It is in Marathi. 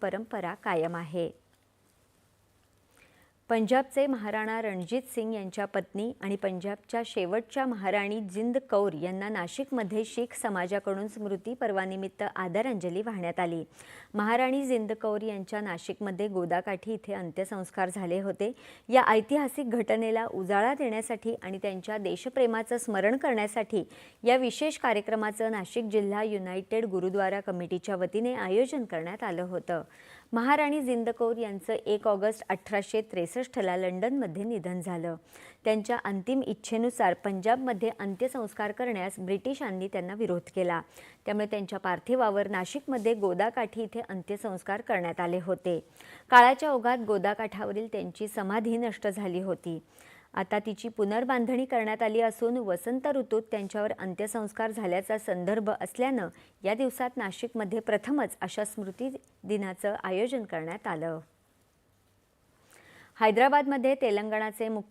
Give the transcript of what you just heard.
परंपरा कायम आहे। पंजाबचे महाराणा रणजीत सिंग यांच्या पत्नी आणि पंजाबच्या शेवटच्या महाराणी जिंद कौर यांना नाशिकमध्ये शीख समाजाकडून स्मृती पर्वानिमित्त आदरांजली वाहण्यात आली। महाराणी जिंद कौर यांच्या नाशिकमध्ये गोदाकाठी इथे अंत्यसंस्कार झाले होते। या ऐतिहासिक घटनेला उजाळा देण्यासाठी आणि त्यांच्या देशप्रेमाचं स्मरण करण्यासाठी या विशेष कार्यक्रमाचं नाशिक जिल्हा युनायटेड गुरुद्वारा कमिटीच्या वतीने आयोजन करण्यात आलं होतं। महाराणी जिंद कौर यांचं 1 ऑगस्ट 1863ला लंडनमध्ये निधन झालं। त्यांच्या अंतिम इच्छेनुसार पंजाबमध्ये अंत्यसंस्कार करण्यास ब्रिटिशांनी त्यांना विरोध केला। त्यामुळे त्यांच्या पार्थिवावर नाशिकमध्ये गोदाकाठी इथे अंत्यसंस्कार करण्यात आले होते। काळाच्या ओघात गोदाकाठावरील त्यांची समाधी नष्ट झाली होती। आता तिची पुनर्बांधणी करण्यात आली असून वसंत ऋतूत त्यांच्यावर अंत्यसंस्कार झाल्याचा संदर्भ असल्यानं या दिवसात नाशिकमध्ये प्रथमच अशा स्मृती दिनाचं आयोजन करण्यात आलं। हैदराबादमध्ये तेलंगणाचे मुख्य